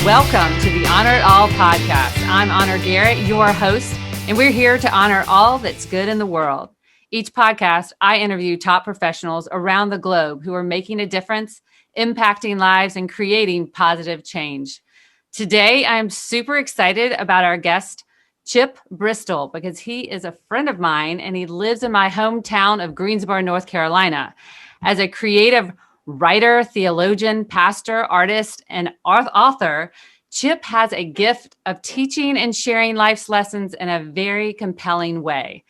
Welcome to the Honor It All podcast. I'm Honor Garrett, your host, and we're here to honor all that's good in the world. Each podcast, I interview top professionals around the globe who are making a difference, impacting lives, and creating positive change. Today, I'm super excited about our guest, Chip Bristol, because he is a friend of mine and he lives in my hometown of Greensboro, North Carolina. As a creative writer, theologian, pastor, artist, and author, Chip has a gift of teaching and sharing life's lessons in a very compelling way.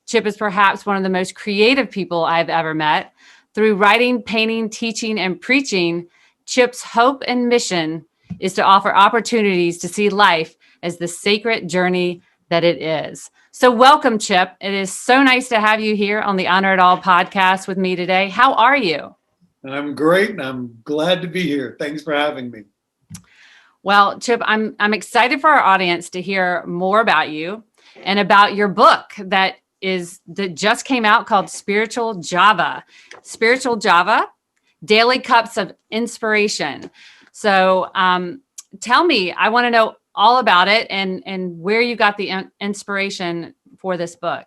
Chip is perhaps one of the most creative people I've ever met. Through writing, painting, teaching, and preaching, Chip's hope and mission is to offer opportunities to see life as the sacred journey that it is. So welcome, Chip. It is so nice to have you here on the Honor It All podcast with me today. How are you? I'm great, and I'm glad to be here. Thanks for having me. Well, Chip, I'm excited for our audience to hear more about you and about your book that just came out called Spiritual Java. Spiritual Java, Daily Cups of Inspiration. So tell me, I want to know all about it and where you got the inspiration for this book.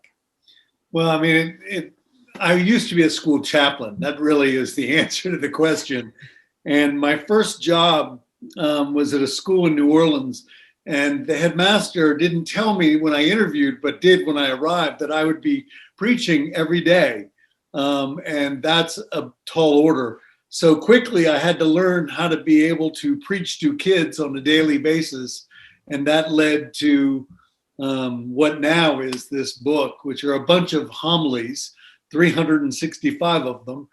Well, I mean, I used to be a school chaplain. That really is the answer to the question. And my first job was at a school in New Orleans. And the headmaster didn't tell me when I interviewed, but did when I arrived, that I would be preaching every day. And that's a tall order. So quickly, I had to learn how to be able to preach to kids on a daily basis. And that led to what now is this book, which are a bunch of homilies, 365 of them.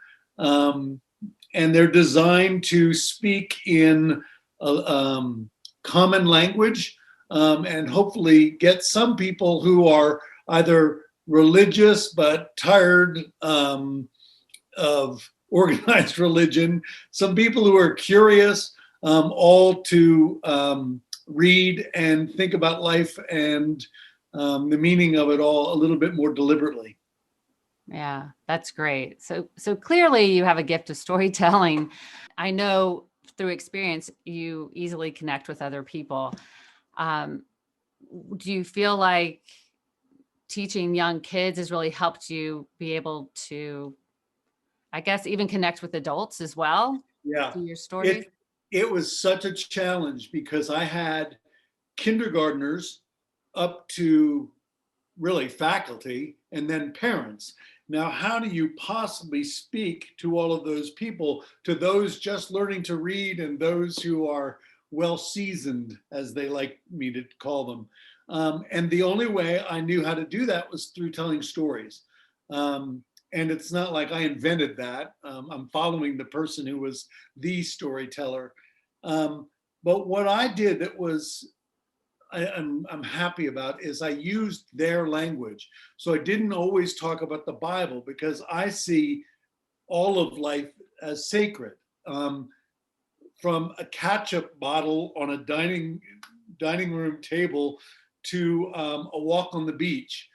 And they're designed to speak in common language and hopefully get some people who are either religious but tired of organized religion, some people who are curious, all to read and think about life and the meaning of it all a little bit more deliberately. Yeah, that's great. So clearly you have a gift of storytelling. I know through experience, you easily connect with other people. Do you feel like teaching young kids has really helped you be able to, I guess, even connect with adults as well? Yeah. Through your stories? It was such a challenge because I had kindergartners up to really faculty and then parents. Now, how do you possibly speak to all of those people, to those just learning to read and those who are well seasoned, as they like me to call them? And the only way I knew how to do that was through telling stories. And it's not like I invented that. I'm following the person who was the storyteller. But what I did that was I'm happy about is I used their language. So I didn't always talk about the Bible because I see all of life as sacred. From a ketchup bottle on a dining room table to a walk on the beach.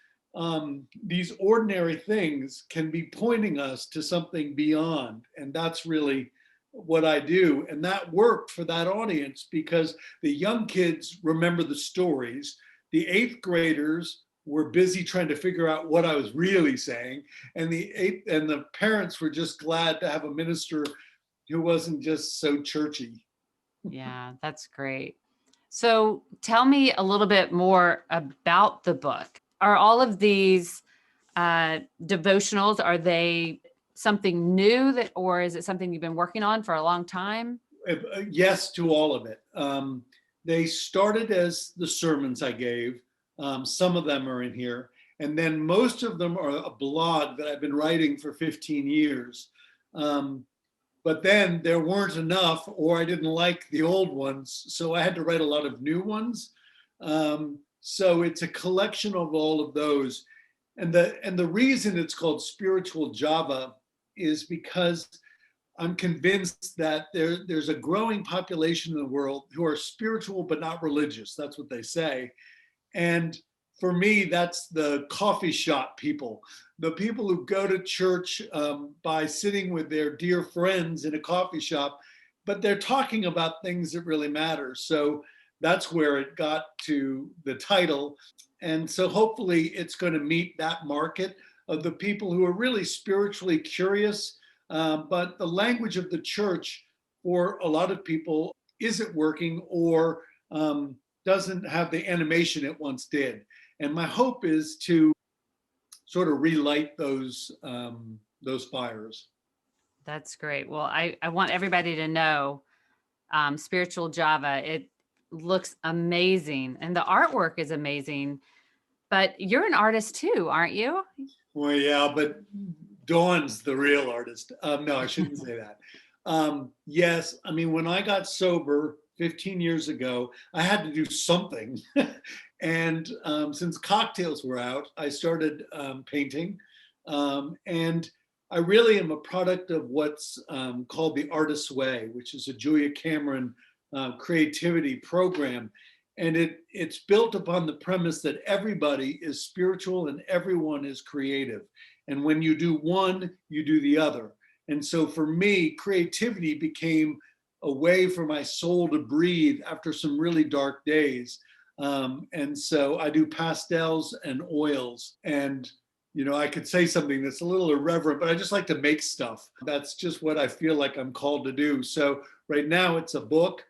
These ordinary things can be pointing us to something beyond. And that's really what I do. And that worked for that audience because the young kids remember the stories. The eighth graders were busy trying to figure out what I was really saying. And the parents were just glad to have a minister who wasn't just so churchy. Yeah, that's great. So tell me a little bit more about the book. Are all of these devotionals, are they something new or is it something you've been working on for a long time? Yes to all of it. They started as the sermons I gave. Some of them are in here. And then most of them are a blog that I've been writing for 15 years. But then there weren't enough, or I didn't like the old ones. So I had to write a lot of new ones. So it's a collection of all of those. And the reason it's called Spiritual Java is because I'm convinced that there's a growing population in the world who are spiritual but not religious. That's what they say. And for me, that's the coffee shop people, the people who go to church by sitting with their dear friends in a coffee shop but they're talking about things that really matter. So that's where it got to the title. And so hopefully it's going to meet that market of the people who are really spiritually curious. But the language of the church for a lot of people isn't working, or doesn't have the animation it once did. And my hope is to sort of relight those fires. That's great. Well, I want everybody to know Spiritual Java. It looks amazing and the artwork is amazing. But you're an artist too, aren't you? Well, yeah, but Dawn's the real artist. No, I shouldn't say that. Yes, I mean, when I got sober 15 years ago, I had to do something. And since cocktails were out, I started painting. And I really am a product of what's called the Artist's Way, which is a Julia Cameron creativity program. And it's built upon the premise that everybody is spiritual and everyone is creative. And when you do one, you do the other. And so for me, creativity became a way for my soul to breathe after some really dark days. And so I do pastels and oils. And, I could say something that's a little irreverent, but I just like to make stuff. That's just what I feel like I'm called to do. So right now it's a book.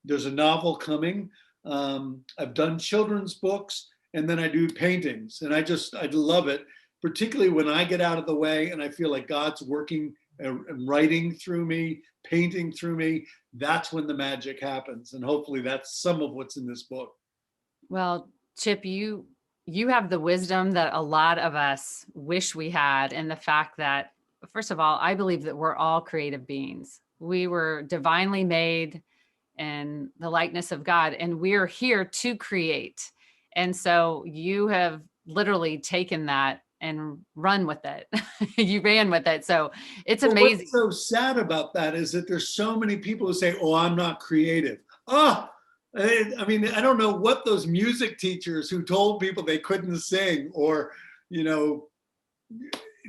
There's a novel coming. I've done children's books, and then I do paintings. And I love it, particularly when I get out of the way and I feel like God's working and writing through me, painting through me. That's when the magic happens. And hopefully that's some of what's in this book. Well, Chip, you have the wisdom that a lot of us wish we had, and the fact that, first of all, I believe that we're all creative beings. We were divinely made in the likeness of God, and we're here to create. And so you have literally taken that and run with it. You ran with it. So it's amazing. What's so sad about that is that there's so many people who say, "Oh, I'm not creative." Oh, I mean, I don't know what those music teachers who told people they couldn't sing, or,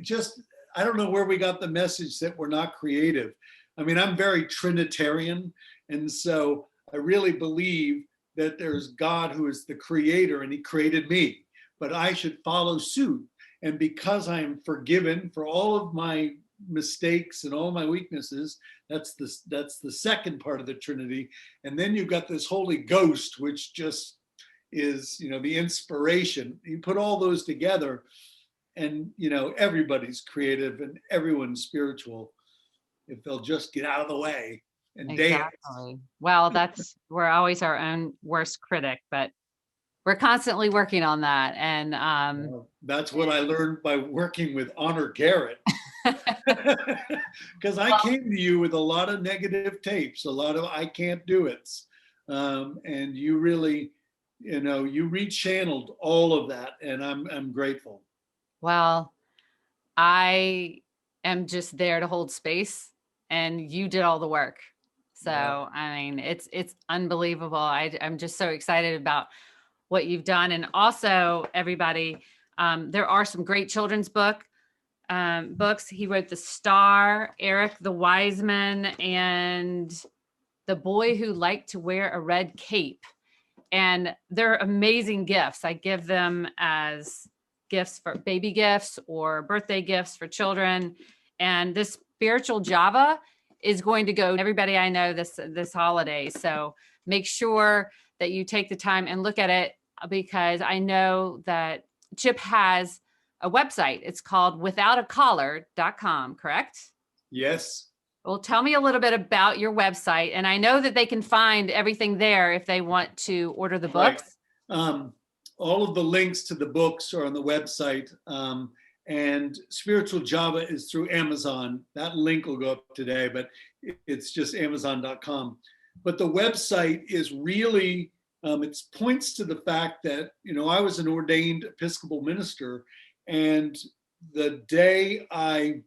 just, I don't know where we got the message that we're not creative. I mean, I'm very Trinitarian. And so I really believe that there's God who is the creator and he created me, but I should follow suit. And because I am forgiven for all of my mistakes and all my weaknesses, that's the second part of the Trinity. And then you've got this Holy Ghost, which just is, the inspiration. You put all those together and, everybody's creative and everyone's spiritual if they'll just get out of the way and Exactly. dance. Well, we're always our own worst critic, but we're constantly working on that. And Well, that's what I learned by working with Honor Garrett. Because I came to you with a lot of negative tapes, a lot of I can't do it. And you really, you rechanneled all of that, and I'm grateful. well, I am just there to hold space, and you did all the work. So, Yeah. I mean, it's unbelievable. I'm just so excited about what you've done. And also, everybody, there are some great children's books. He wrote The Star, Eric the Wise Man, and The Boy Who Liked to Wear a Red Cape. And they're amazing gifts. I give them as gifts for baby gifts or birthday gifts for children. And this Spiritual Java is going to go to everybody I know this holiday. So make sure that you take the time and look at it, because I know that Chip has a website. It's called withoutacollar.com, correct? Yes. Well, tell me a little bit about your website. And I know that they can find everything there if they want to order the books. Right. All of the links to the books are on the website. And Spiritual Java is through Amazon. That link will go up today, but it's just Amazon.com. But the website is really, it points to the fact that, I was an ordained Episcopal minister, and the day I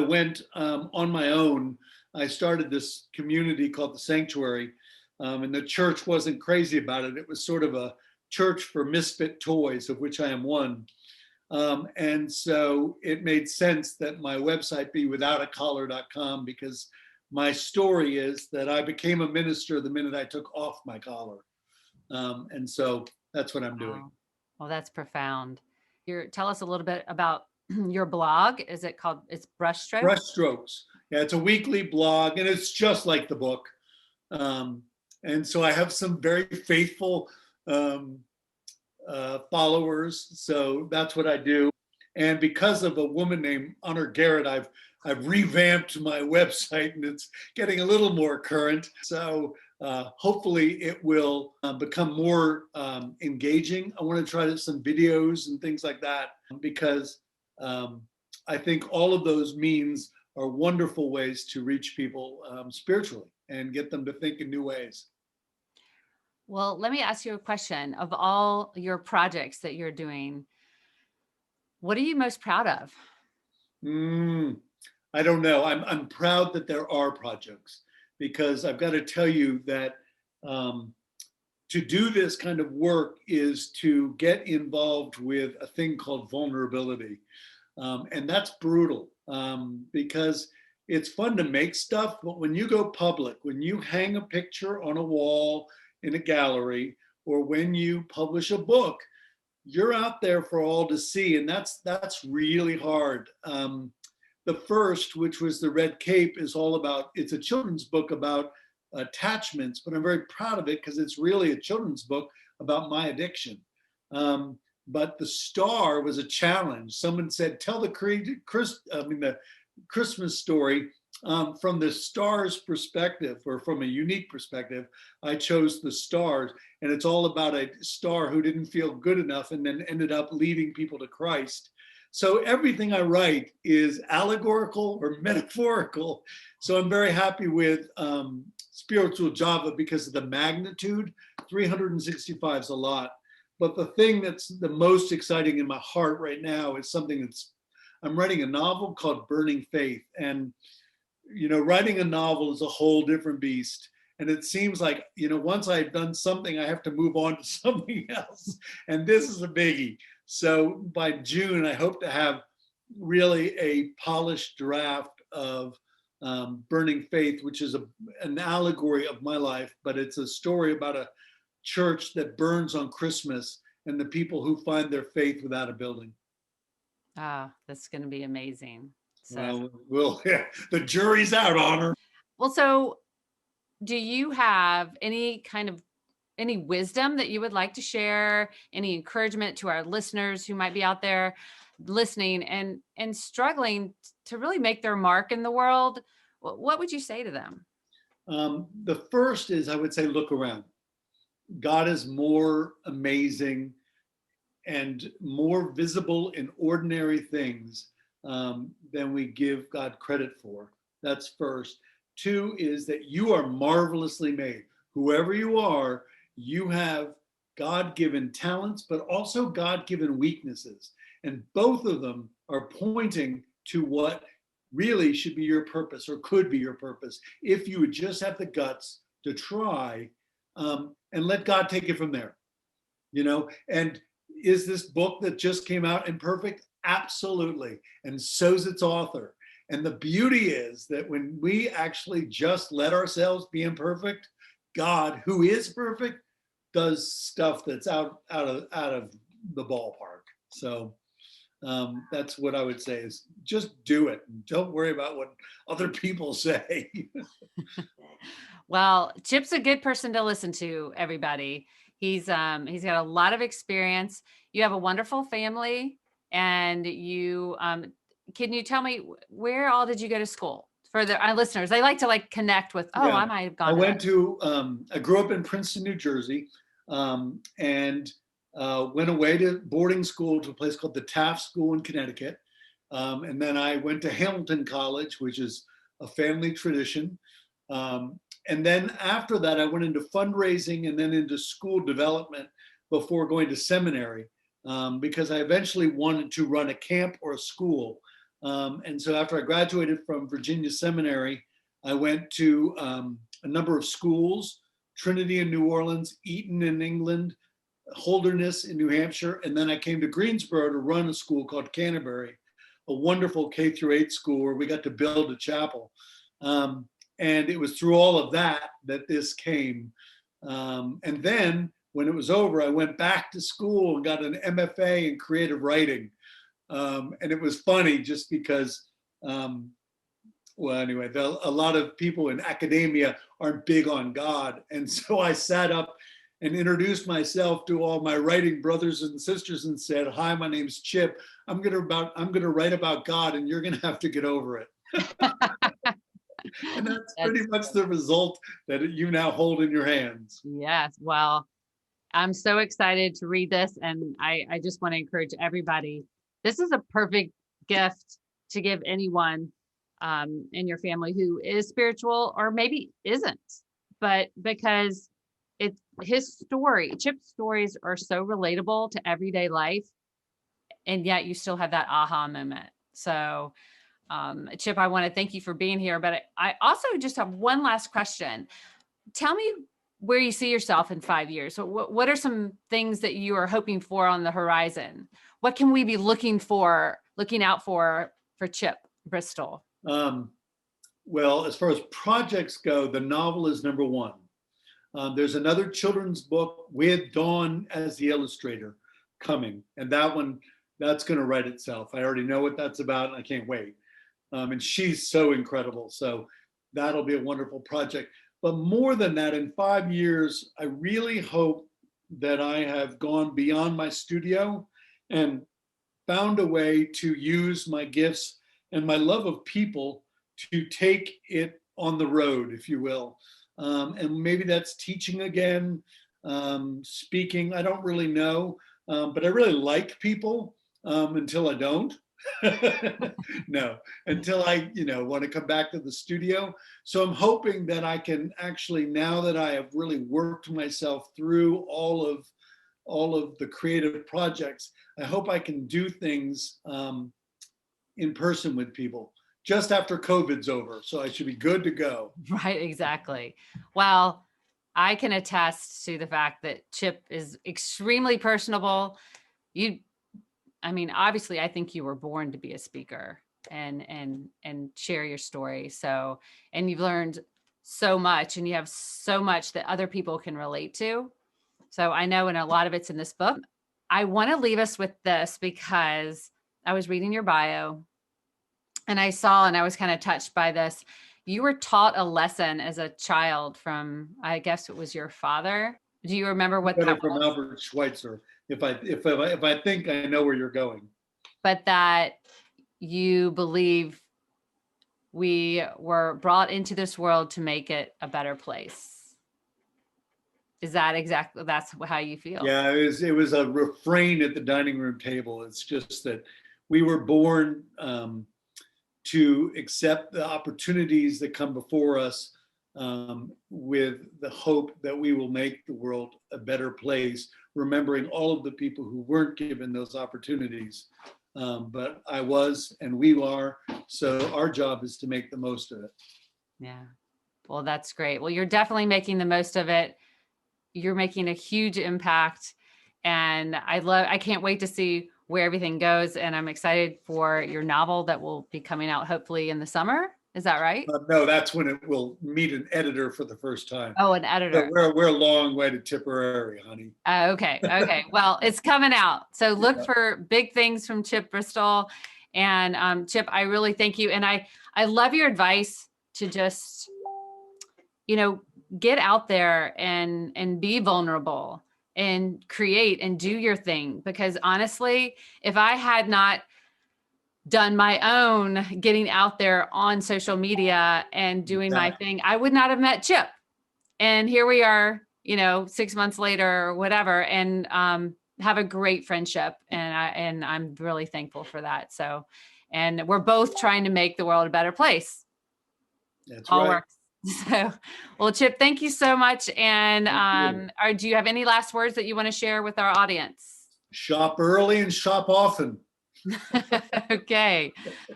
went on my own, I started this community called the Sanctuary, and the church wasn't crazy about it. It was sort of a church for misfit toys, of which I am one. And so it made sense that my website be withoutacollar.com, because my story is that I became a minister the minute I took off my collar. And so that's what I'm doing. Wow. Well, that's profound. Tell us a little bit about your blog. Is it called, it's Brushstrokes? Brushstrokes. Yeah, it's a weekly blog, and it's just like the book. And so I have some very faithful um, followers. So that's what I do. And because of a woman named Honor Garrett, I've revamped my website, and it's getting a little more current. So hopefully it will become more engaging. I want to try some videos and things like that, because I think all of those means are wonderful ways to reach people spiritually and get them to think in new ways. Well, let me ask you a question. Of all your projects that you're doing, what are you most proud of? I don't know. I'm proud that there are projects, because I've got to tell you that to do this kind of work is to get involved with a thing called vulnerability. And that's brutal, because it's fun to make stuff, but when you go public, when you hang a picture on a wall in a gallery, or when you publish a book, you're out there for all to see, and that's really hard. The first, which was The Red Cape, is all about, it's a children's book about attachments, but I'm very proud of it because it's really a children's book about my addiction. But The Star was a challenge. Someone said, tell the Christmas story from the star's perspective, or from a unique perspective. I chose The Stars, and it's all about a star who didn't feel good enough and then ended up leading people to Christ. So everything I write is allegorical or metaphorical. So I'm very happy with Spiritual Java because of the magnitude. 365 is a lot. But the thing that's the most exciting in my heart right now is I'm writing a novel called Burning Faith. And, writing a novel is a whole different beast. And it seems like, once I've done something, I have to move on to something else. And this is a biggie. So by June, I hope to have really a polished draft of Burning Faith, which is an allegory of my life, but it's a story about a church that burns on Christmas and the people who find their faith without a building. Ah, that's going to be amazing. So, the jury's out, Honor. Well, so do you have any wisdom that you would like to share, any encouragement to our listeners who might be out there listening and struggling to really make their mark in the world? What would you say to them? The first is, I would say, look around. God is more amazing and more visible in ordinary things than we give God credit for. That's first. Two is that you are marvelously made. Whoever you are, you have God-given talents, but also God-given weaknesses. And both of them are pointing to what really should be your purpose, or could be your purpose, if you would just have the guts to try and let God take it from there. And is this book that just came out imperfect? Absolutely. And so's its author. And the beauty is that when we actually just let ourselves be imperfect, God, who is perfect, does stuff that's out of the ballpark. So that's what I would say, is just do it. Don't worry about what other people say. Well, Chip's a good person to listen to, everybody. He's got a lot of experience. You have a wonderful family, and you can you tell me, where all did you go to school? For our listeners, they like to connect with, I might have gone. I grew up in Princeton, New Jersey, and went away to boarding school to a place called the Taft School in Connecticut. And then I went to Hamilton College, which is a family tradition. And then after that, I went into fundraising and then into school development before going to seminary, because I eventually wanted to run a camp or a school. And so after I graduated from Virginia Seminary, I went to a number of schools: Trinity in New Orleans, Eton in England, Holderness in New Hampshire. And then I came to Greensboro to run a school called Canterbury, a wonderful K-8 school where we got to build a chapel. And it was through all of that that this came. And then when it was over, I went back to school and got an MFA in creative writing. And it was funny just because, well, anyway, a lot of people in academia aren't big on God. And so I sat up and introduced myself to all my writing brothers and sisters and said, "Hi, my name's Chip. I'm gonna write about God, and you're gonna have to get over it." And that's pretty much the result that you now hold in your hands. Yes. Well, I'm so excited to read this. And I just want to encourage everybody. This is a perfect gift to give anyone in your family who is spiritual or maybe isn't. But because it's his story, Chip's stories are so relatable to everyday life. And yet you still have that aha moment. So Chip, I want to thank you for being here, but I also just have one last question. Tell me where you see yourself in 5 years. So what are some things that you are hoping for on the horizon? What can we be looking out for Chip Bristol? Well, as far as projects go, the novel is number one. There's another children's book with Dawn as the illustrator coming, and that's going to write itself. I already know what that's about, and I can't wait. And she's so incredible. So that'll be a wonderful project. But more than that, in 5 years, I really hope that I have gone beyond my studio and found a way to use my gifts and my love of people to take it on the road, if you will. And maybe that's teaching again, speaking. I don't really know, but I really like people until I don't. No, until I, want to come back to the studio. So I'm hoping that I can actually, now that I have really worked myself through all of the creative projects, I hope I can do things in person with people just after COVID's over. So I should be good to go. Right, exactly. Well, I can attest to the fact that Chip is extremely personable. Obviously, I think you were born to be a speaker and share your story. So, and you've learned so much, and you have so much that other people can relate to. So I know, and a lot of it's in this book. I want to leave us with this because I was reading your bio and I was kind of touched by this. You were taught a lesson as a child from, I guess it was your father. Do you remember what that from was? Albert Schweitzer. If I think I know where you're going. But that you believe we were brought into this world to make it a better place. Is that exactly, that's how you feel? Yeah, it was a refrain at the dining room table. It's just that we were born to accept the opportunities that come before us with the hope that we will make the world a better place, remembering all of the people who weren't given those opportunities. But I was, and we are. So our job is to make the most of it. Yeah. Well, that's great. Well, you're definitely making the most of it. You're making a huge impact. And I can't wait to see where everything goes. And I'm excited for your novel that will be coming out hopefully in the summer. Is that right? No, that's when it will meet an editor for the first time. Oh, an editor. So we're a long way to Tipperary, honey. Okay. Well, it's coming out. So look for big things from Chip Bristol. And Chip, I really thank you. And I love your advice to just, get out there and be vulnerable and create and do your thing. Because honestly, if I had not done my own getting out there on social media and doing my thing, I would not have met Chip. And here we are, 6 months later or whatever, and have a great friendship. And I'm really thankful for that. So, and we're both trying to make the world a better place. That's all right. Works. So, well, Chip, thank you so much. And do you have any last words that you want to share with our audience? Shop early and shop often. Okay.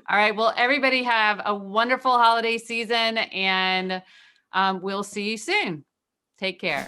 All right. Well, everybody have a wonderful holiday season, and we'll see you soon. Take care.